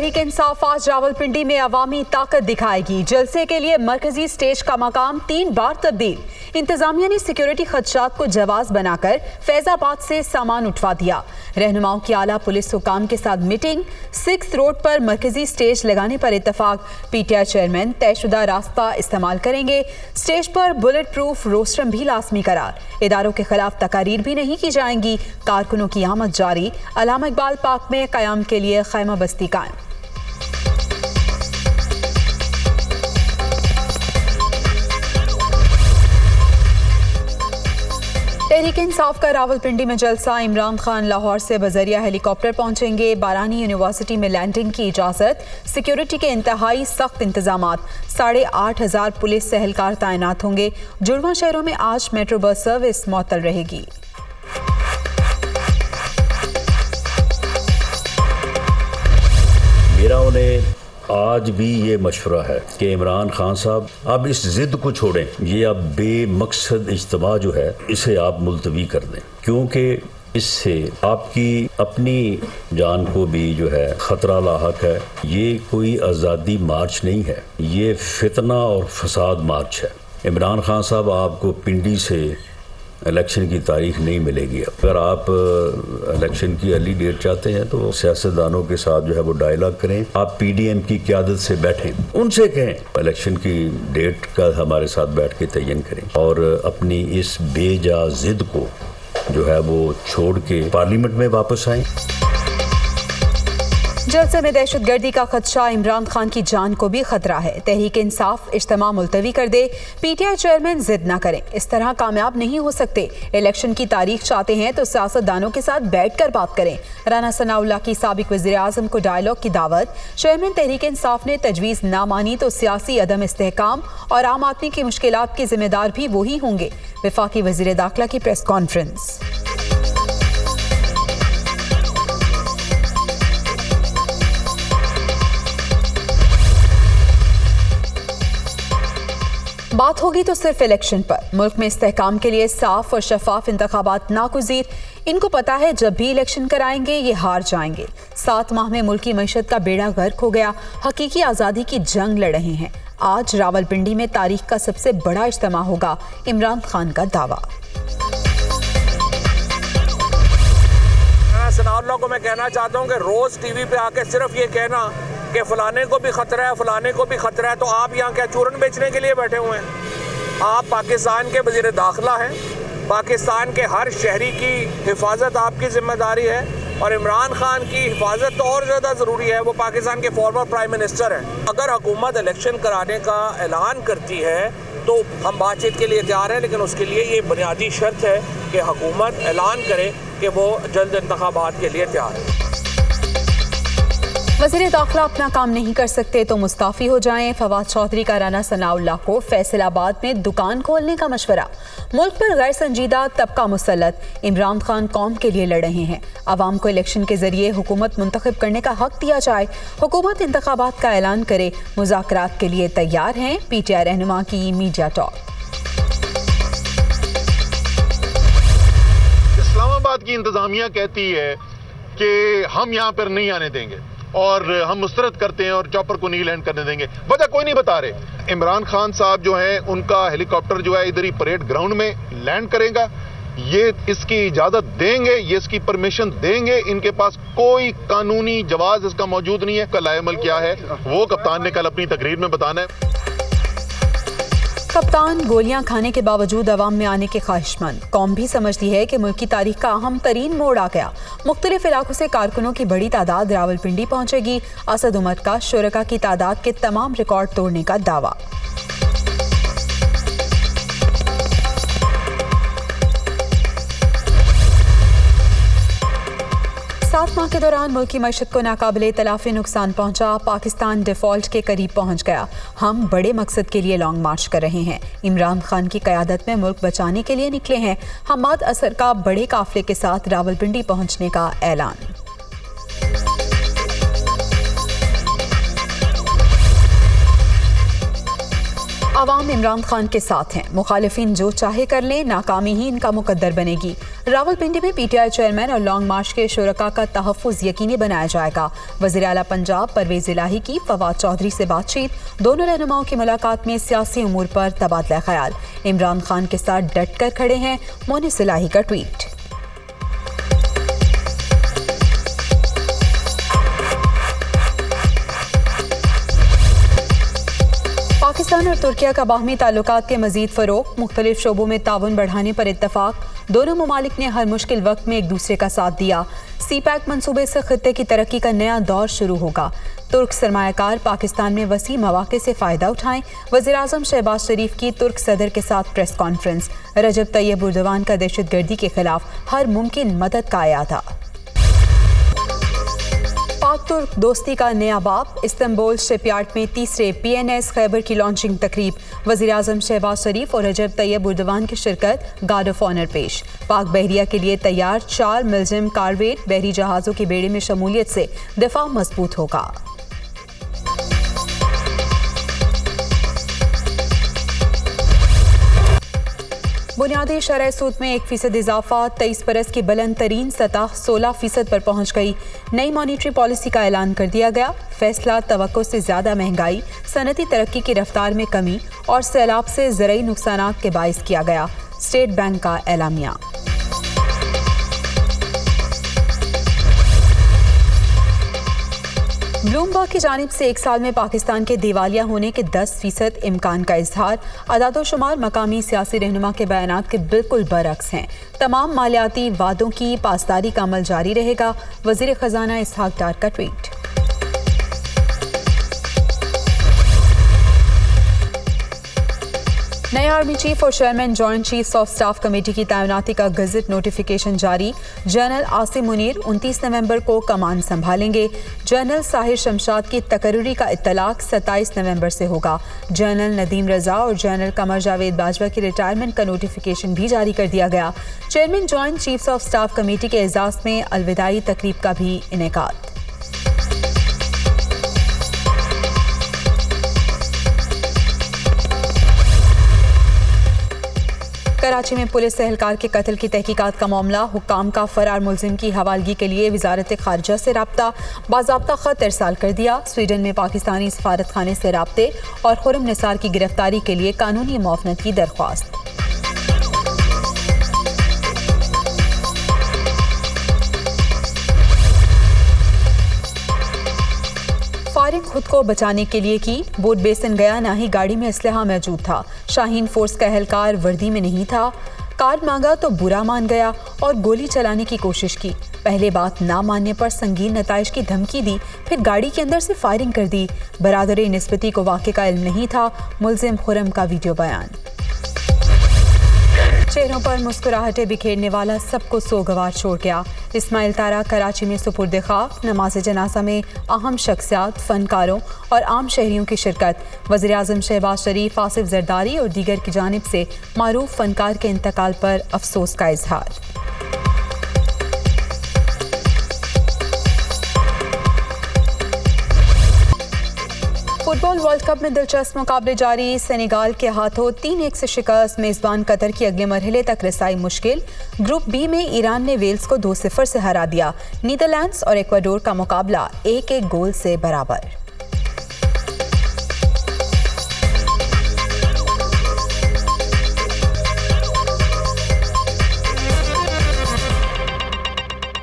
तहरीक इंसाफ आज रावलपिंडी में अवामी ताकत दिखाएगी। जलसे के लिए मरकजी स्टेज का मकाम 3 बार तब्दील। इंतजामिया ने सिक्योरिटी खदशात को जवाब बनाकर फैजाबाद से सामान उठवा दिया। रहनुमाओं की आला पुलिस हुकाम के साथ मीटिंग। 6 रोड पर मरकजी स्टेज लगाने पर इत्तफाक। पीटीआई चेयरमैन तयशुदा रास्ता इस्तेमाल करेंगे। स्टेज पर बुलेट प्रूफ रोस्टरम भी लाजमी करार। इदारों के खिलाफ तकारीर भी नहीं की जाएंगी। कारकुनों की आमद जारी। अल्लामा इकबाल पार्क में कयाम के लिए खैमा बस्ती कायम। तहरीक इंसाफ का रावलपिंडी में जलसा। इमरान खान लाहौर से बजरिया हेलीकॉप्टर पहुंचेंगे। बारानी यूनिवर्सिटी में लैंडिंग की इजाजत। सिक्योरिटी के इंतहाई सख्त इंतजामात। 8,500 पुलिस एहलकार तैनात होंगे। जुड़वा शहरों में आज मेट्रो बस सर्विस मुअत्तल रहेगी। मेरा उन्हें आज भी ये मशवरा है कि इमरान खान साहब अब इस जिद को छोड़ें। ये अब बेमकसद इज्तिमा जो है इसे आप मुलतवी कर दें, क्योंकि इससे आपकी अपनी जान को भी जो है खतरा लाहक है। ये कोई आज़ादी मार्च नहीं है, ये फितना और फसाद मार्च है। इमरान खान साहब आपको पिंडी से इलेक्शन की तारीख नहीं मिलेगी। अगर आप इलेक्शन की अर्ली डेट चाहते हैं तो सियासतदानों के साथ जो है वो डायलॉग करें। आप पीडीएम की क़यादत से बैठें, उनसे कहें इलेक्शन की डेट का हमारे साथ बैठ के तयन करें और अपनी इस बेजा जिद को जो है वो छोड़ के पार्लियामेंट में वापस आएं। जलसे में दहशतगर्दी का खदशा। इमरान खान की जान को भी खतरा है। तहरीक इंसाफ इज्तिमा मुलतवी कर दे। पीटीआई चेयरमैन जिद न करें, इस तरह कामयाब नहीं हो सकते। इलेक्शन की तारीख चाहते हैं तो सियासतदानों के साथ बैठकर बात करें। राना सनाउल्लाह की साबिक वज़ीर आज़म को डायलॉग की दावत। चेयरमैन तहरीक इंसाफ ने तजवीज़ ना मानी तो सियासी अदम इस्तेहकाम और आम आदमी की मुश्किलात के जिम्मेदार भी वही होंगे। वफाकी वज़ीर दाखिला की प्रेस कॉन्फ्रेंस। बात होगी तो सिर्फ इलेक्शन पर। मुल्क में इस्तेहकाम के लिए साफ और शफाफ इंतखाबात नागुज़ीर। इनको पता है जब भी इलेक्शन कराएंगे ये हार जाएंगे। 7 माह में मुल्क की मईशत का बेड़ा गर्क हो गया। हकीकी आज़ादी की जंग लड़ रहे हैं। आज रावलपिंडी में तारीख का सबसे बड़ा इज्तिमा होगा। इमरान खान का दावा। सनाउल्लाह को मैं कहना चाहता हूँ कि रोज टीवी पे आके सिर्फ ये कहना कि फलाने को भी खतरा है, फलाने को भी खतरा है, तो आप यहाँ क्या चूरन बेचने के लिए बैठे हुए हैं? आप पाकिस्तान के वज़ीर दाखिला हैं। पाकिस्तान के हर शहरी की हिफाजत आपकी जिम्मेदारी है और इमरान खान की हिफाजत तो और ज़्यादा ज़रूरी है। वो पाकिस्तान के फॉर्मर प्राइम मिनिस्टर हैं। अगर हुकूमत इलेक्शन कराने का ऐलान करती है तो हम बातचीत के लिए तैयार हैं, लेकिन उसके लिए ये बुनियादी शर्त है कि हुकूमत ऐलान करे कि वो जल्द इंतखाबात के लिए तैयार है। वज़ीर दाखिला अपना काम नहीं कर सकते तो मुस्ताफ़ी हो जाएं। फवाद चौधरी का राना सनाउल्लाह को फैसलाबाद में दुकान खोलने का मशवरा। मुल्क पर गैर संजीदा तबका मुसल्लत। इमरान खान कौम के लिए लड़ रहे हैं। आवाम को इलेक्शन के जरिए हुकूमत मुंतखब करने का हक दिया जाए। हुकूमत इंतखाबात का ऐलान करे। मुज़ाकरात के लिए तैयार हैं। पीटीआई रहनुमा की मीडिया टॉक। इस्लामाबाद की इंतजामिया कहती है कि हम यहाँ पर नहीं आने देंगे और हम मुस्तरद करते हैं और चॉपर को नहीं लैंड करने देंगे। वजह कोई नहीं बता रहे। इमरान खान साहब जो हैं उनका हेलीकॉप्टर जो है इधर ही परेड ग्राउंड में लैंड करेगा। ये इसकी इजाजत देंगे, ये इसकी परमिशन देंगे। इनके पास कोई कानूनी जवाज इसका मौजूद नहीं है। कल अमल क्या है वो कप्तान ने कल अपनी तकरीर में बताना है। कप्तान गोलियां खाने के बावजूद अवाम में आने के ख्वाहिशमंद। कौम भी समझती है कि मुल्क की तारीख का अहम तरीन मोड़ आ गया। मुख्तलिफ इलाकों से कारकुनों की बड़ी तादाद रावलपिंडी पहुंचेगी। असद उमर का शुरका की तादाद के तमाम रिकॉर्ड तोड़ने का दावा। 7 माह के दौरान मुल्क की मईशत को नाकाबिले तलाफी नुकसान पहुंचा। पाकिस्तान डिफॉल्ट के करीब पहुंच गया। हम बड़े मकसद के लिए लॉन्ग मार्च कर रहे हैं। इमरान खान की क़यादत में मुल्क बचाने के लिए निकले हैं। हमाद असर का बड़े काफिले के साथ रावलपिंडी पहुंचने का ऐलान। आवाम इमरान खान के साथ हैं, मुखालिफिन जो चाहे कर लें, नाकामी ही इनका मुकद्दर बनेगी। रावलपिंडी में पीटीआई चेयरमैन और लॉन्ग मार्च के शुरका का तहफ़्फ़ुज़ यकीनी बनाया जाएगा। वज़ीर आला पंजाब परवेज़ इलाही की फवाद चौधरी से बातचीत। दोनों रहनुमाओं की मुलाकात में सियासी उमूर पर तबादला ख्याल। इमरान खान के साथ डट कर खड़े हैं, मोनिस इलाही का ट्वीट। पाकिस्तान और तुर्किया का बाहमी ताल्लुकात के मजीद फ़रोग़, मुख्तलिफ शोबों में ताउन बढ़ाने पर इत्तफाक। दोनों ममालिक ने हर मुश्किल वक्त में एक दूसरे का साथ दिया। CPEC मंसूबे से खित्ते की तरक्की का नया दौर शुरू होगा। तुर्क सरमायाकार पाकिस्तान में वसी मौक़े से फ़ायदा उठाएं। वज़ीर आज़म शहबाज शरीफ की तुर्क सदर के साथ प्रेस कॉन्फ्रेंस। रजब तैयब एर्दोगान का दहशतगर्दी के खिलाफ हर मुमकिन मदद का आयादा। पाक तुर्क दोस्ती का नया बाब, इस्तांबुल शिपयार्ड में तीसरे PNS खैबर की लॉन्चिंग तकरीब। वज़ीर आज़म शहबाज शरीफ और रजब तैयब एर्दोगान की शिरकत, गार्ड ऑफ ऑनर पेश। पाक बहरिया के लिए तैयार 4 मिल्जिम कारवेट बहरी जहाज़ों के बेड़े में शमूलियत से दिफा मजबूत होगा। बुनियादी शरह सूद में 1% इजाफा, 23 बरस की बुलंद तरीन सतह 16% पर पहुंच गई। नई मॉनिटरी पॉलिसी का ऐलान कर दिया गया। फैसला तवक्को से ज़्यादा महंगाई, सनती तरक्की की रफ्तार में कमी और सैलाब से ज़रई नुकसानात के बाइस किया गया। स्टेट बैंक का एलामिया। ब्लूमबर्ग की जानिब से 1 साल में पाकिस्तान के दिवालिया होने के 10% इम्कान का इजहार। अदादोशुमार मकामी सियासी रहनुमा के बयानात के बिल्कुल बरअक्स हैं। तमाम मालियाती वादों की पासदारी का अमल जारी रहेगा। वज़ीर ख़जाना इसहाक डार का ट्वीट। नए आर्मी चीफ और chairman joint chiefs of staff committee की तैनाती का गजट नोटिफिकेशन जारी। जनरल आसिम मुनीर 29 नवंबर को कमान संभालेंगे। जनरल साहिर शमशाद की तकर्री का इत्तलाक 27 नवंबर से होगा। जनरल नदीम रजा और जनरल कमर जावेद बाजवा की रिटायरमेंट का नोटिफिकेशन भी जारी कर दिया गया। Chairman joint chiefs of staff committee के एजाज में अलविदाई तकरीब का भी इनेकाद। कराची में पुलिस एहलकार के कत्ल की तहकीकात का मामला। हुक्काम का फरार मुलजिम की हवालगी के लिए वजारत खारजा से राब्ता, बाज़ाब्ता ख़त इरसाल कर दिया। स्वीडन में पाकिस्तानी सफारत खाने से राब्ते और खुरम निसार की गिरफ्तारी के लिए कानूनी मुआवनत की दरख्वास्त। फायरिंग खुद को बचाने के लिए की। बोट बेसन गया, ना ही गाड़ी में असलहा मौजूद था। शाहीन फोर्स का एहलकार वर्दी में नहीं था। कार्ड मांगा तो बुरा मान गया और गोली चलाने की कोशिश की। पहले बात ना मानने पर संगीन नताइज की धमकी दी, फिर गाड़ी के अंदर से फायरिंग कर दी। बरादरी निस्बती को वाक़े का इल्म नहीं था। मुलजिम खुरम का वीडियो बयान। चेहरों पर मुस्कुराहटें बिखेरने वाला सबको सोगवार छोड़ गया। इस्माइल तारा कराची में सुपुर्द खाक। नमाज जनाजा में अहम शख्सियात, फनकारों और आम शहरियों की शिरकत। वज़ीर आज़म शहबाज शरीफ, आसिफ जरदारी और दीगर की जानिब से मारूफ फनकार के इंतकाल पर अफसोस का इजहार। फुटबॉल वर्ल्ड कप में दिलचस्प मुकाबले जारी। सेनेगाल के हाथों 3-1 से शिकस्त। मेज़बान कतर की अगले मरहले तक रसाई मुश्किल। ग्रुप बी में ईरान ने वेल्स को 2-0 से हरा दिया। नीदरलैंड्स और इक्वाडोर का मुकाबला 1-1 गोल से बराबर।